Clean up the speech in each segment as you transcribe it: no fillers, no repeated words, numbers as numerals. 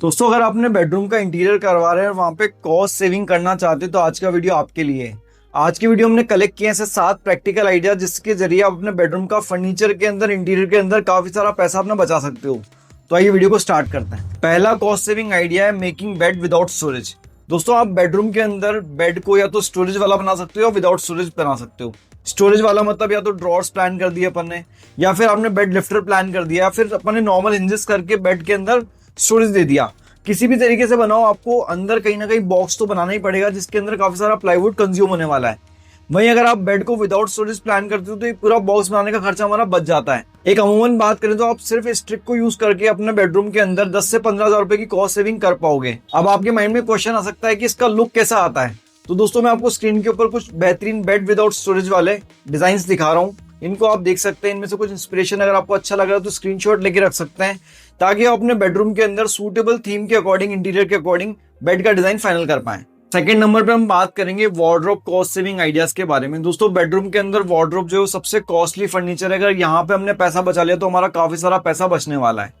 दोस्तों, अगर आपने बेडरूम का इंटीरियर करवा रहे हैं और वहां पे कॉस्ट सेविंग करना चाहते हैं तो आज का वीडियो आपके लिए है। आज की वीडियो हमने कलेक्ट किए हैं ऐसे 7 प्रैक्टिकल आइडिया जिसके जरिए आप अपने बेडरूम का फर्नीचर के अंदर, इंटीरियर के अंदर काफी सारा पैसा अपना बचा सकते हो। तो आइए वीडियो को स्टार्ट करते हैं। पहला कॉस्ट सेविंग आइडिया है मेकिंग बेड विदाउट स्टोरेज। दोस्तों, आप बेडरूम के अंदर बेड को या तो स्टोरेज वाला बना सकते हो या विदाउट स्टोरेज बना सकते हो। स्टोरेज वाला मतलब या तो ड्रॉर्स प्लान कर दिए अपन ने, या फिर आपने बेड लिफ्टर प्लान कर दिया, या फिर अपन ने नॉर्मल हिंजेस करके बेड के अंदर स्टोरेज दे दिया। किसी भी तरीके से बनाओ, आपको अंदर कहीं ना कहीं बॉक्स तो बनाना ही पड़ेगा जिसके अंदर काफी सारा प्लाईवुड कंज्यूम होने वाला है। वहीं अगर आप बेड को विदाउट स्टोरेज प्लान करते हो तो ये पूरा बॉक्स बनाने का खर्चा हमारा बच जाता है। एक अमूमन बात करें तो आप सिर्फ इस ट्रिक को यूज करके अपने बेडरूम के अंदर 10 से 15,000 रुपए की कॉस्ट सेविंग कर पाओगे। अब आपके माइंड में क्वेश्चन आ सकता है कि इसका लुक कैसा आता है। तो दोस्तों, मैं आपको स्क्रीन के ऊपर कुछ बेहतरीन बेड विदाउट स्टोरेज वाले डिजाइन दिखा रहा हूँ। इनको आप देख सकते हैं। इनमें से कुछ इंस्पिरेशन अगर आपको अच्छा लग रहा है तो स्क्रीनशॉट लेके रख सकते हैं, ताकि आप अपने बेडरूम के अंदर सूटेबल थीम के अकॉर्डिंग, इंटीरियर के अकॉर्डिंग बेड का डिजाइन फाइनल कर पाएं। सेकंड नंबर पे हम बात करेंगे वार्डरोब कॉस्ट सेविंग आइडियाज के बारे में। दोस्तों, बेडरूम के अंदर वार्डरोब जो है सबसे कॉस्टली फर्नीचर है। अगर यहाँ पे हमने पैसा बचा लिया तो हमारा काफी सारा पैसा बचने वाला है।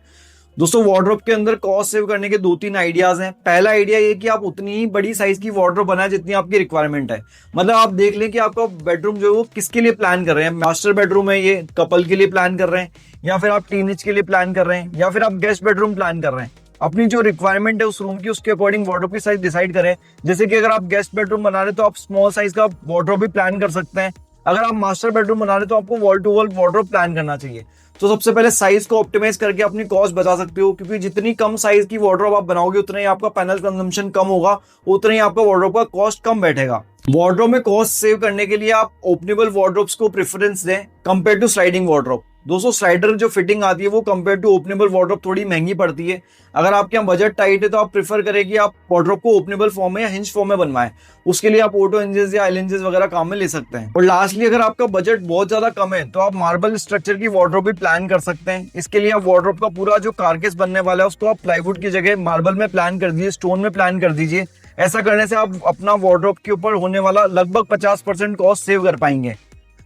दोस्तों, वार्डरोब के अंदर कॉस्ट सेव करने के 2-3 आइडियाज हैं। पहला आइडिया ये कि आप उतनी ही बड़ी साइज की वार्डरोब बनाएं जितनी आपकी रिक्वायरमेंट है। मतलब आप देख लें कि आपका बेडरूम जो है वो किसके लिए प्लान कर रहे हैं। मास्टर बेडरूम है, ये कपल के लिए प्लान कर रहे हैं, या फिर आप टीनेज के लिए प्लान कर रहे हैं, या फिर आप गेस्ट बेडरूम प्लान कर रहे हैं। अपनी जो रिक्वायरमेंट है उस रूम की, उसके अकॉर्डिंग वार्डरोब की साइज डिसाइड करें। जैसे कि अगर आप गेस्ट बेडरूम बना रहे हैं तो आप स्मॉल साइज का वार्डरोब भी प्लान कर सकते हैं। अगर आप मास्टर बेडरूम बना रहे हैं तो आपको wall to wall wardrobe plan करना चाहिए। तो सबसे पहले साइज को ऑप्टिमाइज करके अपनी कॉस्ट बचा सकते हो, क्योंकि जितनी कम साइज की वार्डरोब आप बनाओगे उतना ही आपका पैनल कंजम्पशन कम होगा, उतना ही आपका वार्डरोब का कॉस्ट कम बैठेगा। वार्डरोब में कॉस्ट सेव करने के लिए आप ओपनेबल वार्डरोब्स को प्रेफरेंस दें कंपेयर टू स्लाइडिंग वार्डरोब। दोस्तों, स्लाइडर जो फिटिंग आती है वो कंपेयर टू ओपनेबल वार्डरोब थोड़ी महंगी पड़ती है। अगर आपके यहाँ बजट टाइट है तो आप प्रेफर करें कि आप वार्डरोब को ओपनेबल फॉर्म में या हिंज फॉर्म में बनवाएं। उसके लिए आप ऑटो हिंजेस या एल हिंजेस वगैरह काम में ले सकते हैं। और लास्टली, अगर आपका बजट बहुत ज्यादा कम है तो आप मार्बल स्ट्रक्चर की वार्डरोब भी प्लान कर सकते हैं। इसके लिए आप वार्डरोब का पूरा जो कारकेस बनने वाला है उसको आप प्लाईवुड की जगह मार्बल में प्लान कर दीजिए, स्टोन में प्लान कर दीजिए। ऐसा करने से आप अपना वार्डरोब के ऊपर होने वाला लगभग 50% कॉस्ट सेव कर पाएंगे।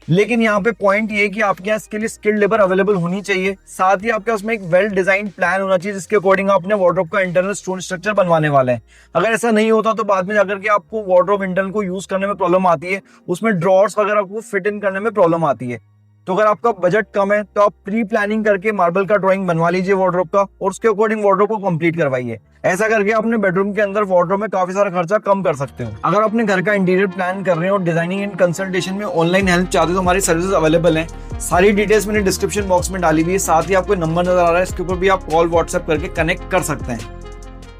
लेकिन यहाँ पे पॉइंट ये कि आपके यहाँ इसके लिए स्किल्ड लेबर अवेलेबल होनी चाहिए। साथ ही आपके उसमें एक वेल डिजाइन प्लान होना चाहिए जिसके अकॉर्डिंग आप अपने वार्डरोब का इंटरनल स्टोन स्ट्रक्चर बनवाने वाले हैं। अगर ऐसा नहीं होता तो बाद में जाकर के आपको वार्डरोब इंटरनल को यूज करने में प्रॉब्लम आती है, उसमें ड्रॉर्स वगैरह को फिट इन करने में प्रॉब्लम आती है। तो अगर आपका बजट कम है तो आप प्री प्लानिंग करके मार्बल का ड्राइंग बनवा लीजिए वार्डरोब का, और उसके अकॉर्डिंग वार्डरोब को कंप्लीट करवाइए। ऐसा करके अपने बेडरूम के अंदर वार्डरोब में काफी सारा खर्चा कम कर सकते हो। अगर अपने घर का इंटीरियर प्लान कर रहे हैं और डिजाइनिंग एंड कंसल्टेशन में ऑनलाइन हेल्प चाहते हो तो हमारी सर्विसेज अवेलेबल हैं। सारी डिटेल्स मैंने डिस्क्रिप्शन बॉक्स में डाली हुई है। साथ ही आपको नंबर नजर आ रहा है, इसके ऊपर भी आप कॉल व्हाट्सएप करके कनेक्ट कर सकते हैं।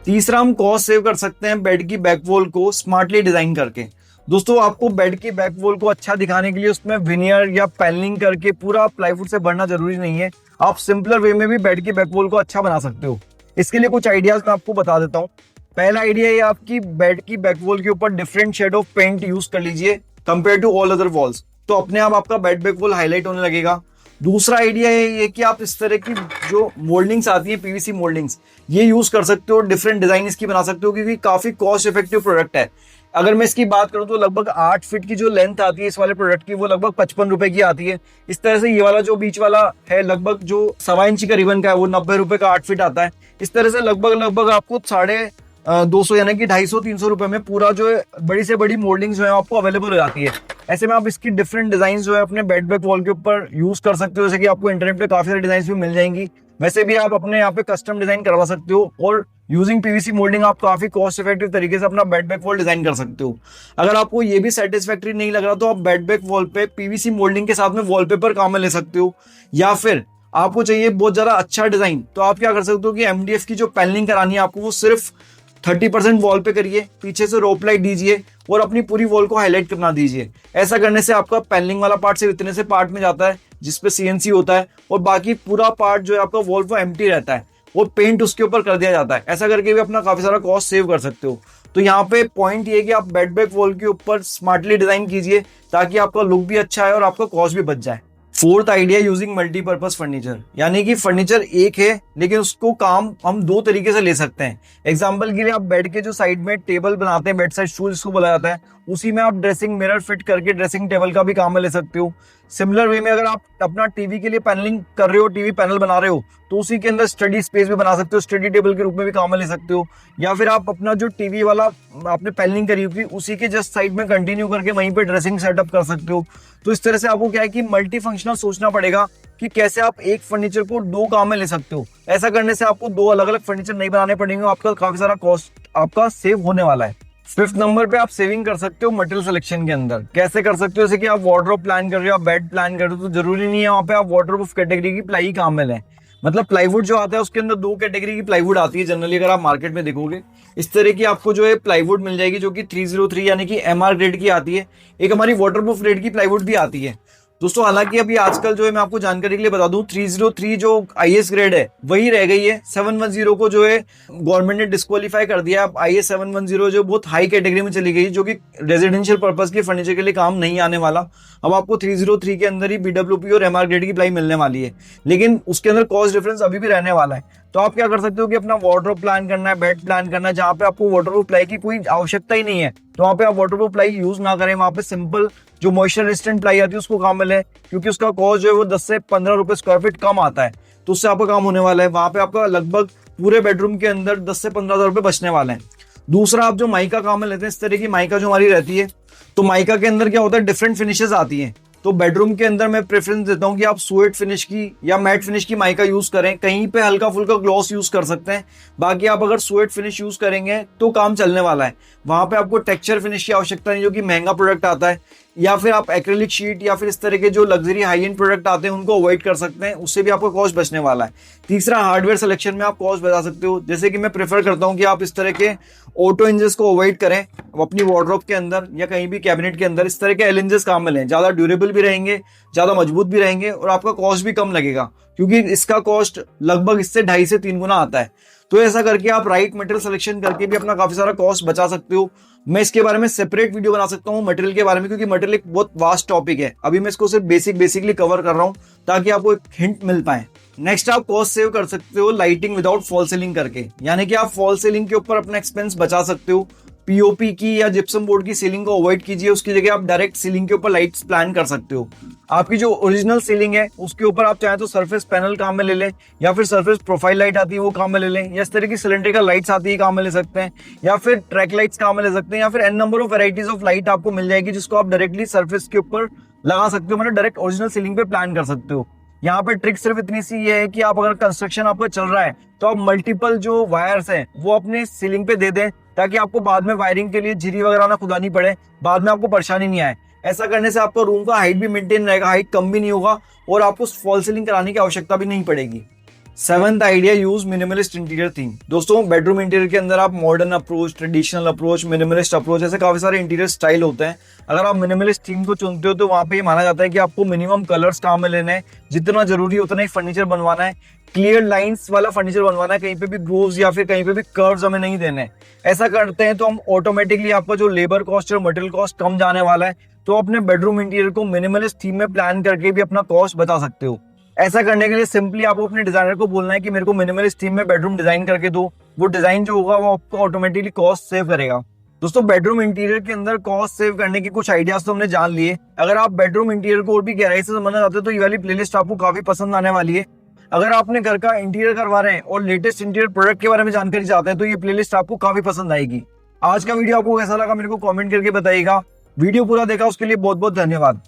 तीसरा, हम कॉस्ट सेव कर सकते हैं बेड की बैक वॉल को स्मार्टली डिजाइन करके। दोस्तों, आपको बेड की बैक वॉल को अच्छा दिखाने के लिए उसमें विनियर या पैनलिंग करके पूरा प्लाईवुड से भरना जरूरी नहीं है। आप सिंपलर वे में भी बेड की बैक वॉल को अच्छा बना सकते हो। इसके लिए कुछ आइडियाज मैं आपको बता देता हूँ। पहला आइडिया ये, आपकी बेड की बैक वॉल के ऊपर different shade of paint use कर लीजिए compare to all other walls, तो अपने आप आपका बेड बैक वॉल हाईलाइट होने लगेगा। दूसरा आइडिया है ये कि आप इस तरह की जो मोल्डिंग्स आती है, पीवीसी मोल्डिंग्स, ये यूज कर सकते हो। डिफरेंट डिजाइन इसकी बना सकते हो क्योंकि काफी कॉस्ट इफेक्टिव प्रोडक्ट है। अगर मैं इसकी बात करूं तो लगभग 8 फीट की जो लेंथ आती है इस वाले प्रोडक्ट की, वो लगभग 55 रुपए की आती है। इस तरह से ये वाला जो बीच वाला है लगभग जो 1.25 इंची का रिबन का है वो 90 रुपए का 8 फीट आता है। इस तरह से लगभग आपको 250 यानी कि 250-300 रुपए में पूरा जो है बड़ी से बड़ी मोल्डिंग जो है आपको अवेलेबल हो जाती है। ऐसे में आप इसकी डिफरेंट डिजाइन जो है अपने बेड बैक वॉल के ऊपर यूज कर सकते हो। जैसे कि आपको इंटरनेट पे काफी सारी डिजाइन भी मिल जाएंगी। वैसे भी आप अपने यहाँ पे कस्टम डिजाइन करवा सकते हो, और यूजिंग पीवीसी मोल्डिंग आप काफी कॉस्ट इफेक्टिव तरीके से अपना बेड बैक वॉल डिजाइन कर सकते हो। अगर आपको ये भी सेटिस्फैक्टरी नहीं लग रहा तो आप बेड बैक वॉल पे पीवीसी मोल्डिंग के साथ में वॉलपेपर काम में ले सकते हो। या फिर आपको चाहिए बहुत ज्यादा अच्छा डिजाइन तो आप क्या कर सकते हो कि एमडीएफ की जो पैनलिंग करानी है आपको, वो सिर्फ 30% वॉल पे करिए, पीछे से रोप लाइट दीजिए और अपनी पूरी वॉल को हाईलाइट करना दीजिए। ऐसा करने से आपका पैनलिंग वाला पार्ट सिर्फ इतने से पार्ट में जाता है जिसपे सीएनसी होता है, और बाकी पूरा पार्ट जो है आपका वॉल वो एम्प्टी रहता है, और पेंट उसके ऊपर कर दिया जाता है। ऐसा करके भी अपना काफी सारा कॉस्ट सेव कर सकते हो। तो यहाँ पे पॉइंट ये कि आप बेड बैक वॉल के ऊपर स्मार्टली डिजाइन कीजिए ताकि आपका लुक भी अच्छा है और आपका कॉस्ट भी बच जाए। Fourth idea, using multipurpose furniture, यानी कि फर्नीचर एक है लेकिन उसको काम हम 2 तरीके से ले सकते हैं। एग्जांपल के लिए आप बेड के जो साइड में टेबल बनाते हैं, बेड साइड स्टूल जिसको बोला जाता है, उसी में आप ड्रेसिंग मिरर फिट करके ड्रेसिंग टेबल का भी काम में ले सकते हो। सिमिलर वे में अगर आप अपना टीवी के लिए पैनलिंग कर रहे हो, टीवी पैनल बना रहे हो, तो उसी के अंदर स्टडी स्पेस भी बना सकते हो, स्टडी टेबल के रूप में भी काम में ले सकते हो। या फिर आप अपना जो टीवी वाला आपने पैनलिंग करी होगी उसी के जस्ट साइड में कंटिन्यू करके वहीं पे ड्रेसिंग सेटअप कर सकते हो। तो इस तरह से आपको क्या है कि मल्टी फंक्शनल सोचना पड़ेगा कि कैसे आप एक फर्नीचर को दो काम में ले सकते हो। ऐसा करने से आपको दो अलग अलग फर्नीचर नहीं बनाने पड़ेंगे, आपका काफी सारा कॉस्ट आपका सेव होने वाला है। फिफ्थ नंबर पे आप सेविंग कर सकते हो मटेरियल सिलेक्शन के अंदर। कैसे कर सकते हो? जैसे कि आप वार्डरोब प्लान कर रहे हो, आप बेड प्लान कर रहे हो, तो जरूरी नहीं है वहां पे आप वाटरप्रूफ कैटेगरी की प्लाई काम में लें। मतलब प्लाईवुड जो आता है उसके अंदर दो कैटेगरी की प्लाईवुड आती है जनरली, अगर आप मार्केट में देखोगे इस तरह की आपको जो है प्लाईवुड मिल जाएगी जो कि 303 यानी कि एमआर ग्रेड की आती है। एक हमारी वाटरप्रूफ ग्रेड की प्लाईवुड भी आती है दोस्तों। हालांकि अभी आजकल जो है मैं आपको जानकारी के लिए बता दूं 303 जो आईएस ग्रेड है वही रह गई है। 710 को जो है गवर्नमेंट ने डिस्क्वालीफाई कर दिया। अब आईएस 710 जो बहुत हाई कैटेगरी में चली गई, जो कि रेजिडेंशियल पर्पस के फर्नीचर के लिए काम नहीं आने वाला। अब आपको 303 के अंदर ही बीडब्ल्यूपी और एमआर ग्रेड की प्लाई मिलने वाली है, लेकिन उसके अंदर कॉस्ट डिफरेंस अभी भी रहने वाला है। तो आप क्या कर सकते हो कि अपना वार्डरोब प्लान करना है, बेड प्लान करना है, जहाँ पे आपको वाटरप्रूफ प्लाई की कोई आवश्यकता ही नहीं है, तो वहाँ पे आप वाटरप्रूफ प्लाई यूज ना करें। वहाँ पे सिंपल जो मॉइस्चर रेजिस्टेंट प्लाई आती है उसको काम में लें, क्योंकि उसका कॉस्ट जो है वो 10 से 15 रुपए स्क्वायर फीट कम आता है, तो उससे आपका काम होने वाला है। वहाँ पे आपका लगभग पूरे बेडरूम के अंदर 10 से 15 हजार रुपए बचने वाले हैं। दूसरा, आप जो माइका काम में लेते हैं, इस तरह की माइका जो हमारी रहती है, तो माइका के अंदर क्या होता है, डिफरेंट फिनिशेस आती हैं। तो बेडरूम के अंदर मैं प्रेफरेंस देता हूं कि आप सुएट फिनिश की या मैट फिनिश की माइका यूज करें। कहीं पे हल्का फुल्का ग्लॉस यूज कर सकते हैं, बाकी आप अगर सुएट फिनिश यूज करेंगे तो काम चलने वाला है। वहां पे आपको टेक्सचर फिनिश की आवश्यकता नहीं, जो कि महंगा प्रोडक्ट आता है। या फिर आप एक्रेलिक शीट या फिर इस तरह के जो लग्जरी हाई एंड प्रोडक्ट आते हैं उनको अवॉइड कर सकते हैं, उससे भी आपका कॉस्ट बचने वाला है। तीसरा, हार्डवेयर सिलेक्शन में आप कॉस्ट बचा सकते हो। जैसे कि मैं प्रेफर करता हूं कि आप इस तरह के ऑटो इंजेस को अवॉइड करें अपनी वार्डरोब के अंदर या कहीं भी कैबिनेट के अंदर। इस तरह के एल इंजेस काम में लें, ज्यादा ड्यूरेबल भी रहेंगे, ज्यादा मजबूत भी रहेंगे और आपका कॉस्ट भी कम लगेगा, क्योंकि इसका कॉस्ट लगभग इससे 2.5 से 3 गुना आता है। तो ऐसा करके आप राइट मटेरियल सिलेक्शन करके भी अपना काफी सारा कॉस्ट बचा सकते हो। मैं इसके बारे में सेपरेट वीडियो बना सकता हूँ मटेरियल के बारे में, क्योंकि मटेरियल एक बहुत वास्ट टॉपिक है। अभी मैं इसको सिर्फ बेसिकली कवर कर रहा हूँ ताकि आपको एक हिंट मिल पाए। नेक्स्ट, आप कॉस्ट सेव कर सकते हो लाइटिंग विदाउट फॉल सीलिंग करके, यानी कि आप फॉल सीलिंग के ऊपर अपना एक्सपेंस बचा सकते हो। पीओपी की या जिप्सम बोर्ड की सीलिंग को अवॉइड कीजिए, उसकी जगह आप डायरेक्ट सीलिंग के ऊपर लाइट्स प्लान कर सकते हो। आपकी जो ओरिजिनल सीलिंग है उसके ऊपर आप चाहें तो सरफेस पैनल काम में ले लें, या फिर सरफेस प्रोफाइल लाइट आती है वो काम में ले लें, या इस तरह की सिलेंड्रिकल लाइट्स आती है काम में ले सकते हैं, या फिर ट्रैक लाइट्स काम में ले सकते हैं, या फिर an number of varieties of light आपको मिल जाएगी जिसको आप डायरेक्टली सरफेस के ऊपर लगा सकते हो, मतलब डायरेक्ट ओरिजिनल सीलिंग पे प्लान कर सकते हो। यहाँ पे ट्रिक सिर्फ इतनी सी ये है कि आप अगर कंस्ट्रक्शन आपका चल रहा है तो आप मल्टीपल जो वायर्स हैं वो अपने सीलिंग पे दे दें, ताकि आपको बाद में वायरिंग के लिए झिरी वगैरह ना खुदानी पड़े, बाद में आपको परेशानी नहीं आए। ऐसा करने से आपका रूम का हाइट भी मेंटेन रहेगा, हाइट कम भी नहीं होगा और आपको फॉल सीलिंग कराने की आवश्यकता भी नहीं पड़ेगी। Seventh idea, use minimalist interior theme. दोस्तों, बेडरूम इंटीरियर के अंदर आप modern approach, traditional approach, minimalist approach, ऐसे काफी सारे इंटीरियर स्टाइल होते हैं। अगर आप मिनिमलिस्ट थीम को चुनते हो तो वहां पे ये माना जाता है कि आपको मिनिमम कलर्स काम में लेने हैं, जितना जरूरी उतना ही फर्नीचर बनवाना है, क्लियर लाइंस वाला फर्नीचर बनवाना है, कहीं पे भी ग्रूव्स या फिर कहीं पे भी कर्व्स हमें नहीं देने। ऐसा करते हैं तो हम ऑटोमेटिकली आपका जो लेबर कॉस्ट और मटेरियल कॉस्ट कम जाने वाला है। तो अपने बेडरूम इंटीरियर को मिनिमलिस्ट थीम में प्लान करके भी अपना कॉस्ट बचा सकते हो। ऐसा करने के लिए सिंपली आपको अपने डिजाइनर को बोलना है कि मेरे को मिनिमलिस्ट थीम में बेडरूम डिजाइन करके दो। वो डिजाइन जो होगा वो आपको ऑटोमेटिकली कॉस्ट सेव करेगा। दोस्तों, बेडरूम इंटीरियर के अंदर कॉस्ट सेव करने के कुछ आइडियाज तो हमने जान लिए। अगर आप बेडरूम इंटीरियर को और भी गहराई से समझना चाहते हो तो ये वाली प्लेलिस्ट आपको काफी पसंद आने वाली है। अगर आपने घर का इंटीरियर करवा रहे हैं और लेटेस्ट इंटीरियर प्रोडक्ट के बारे में जानकारी चाहते हैं तो ये प्लेलिस्ट आपको काफी पसंद आएगी। आज का वीडियो आपको कैसा लगा मेरे को कमेंट करके बताइएगा। वीडियो पूरा देखा उसके लिए बहुत बहुत धन्यवाद।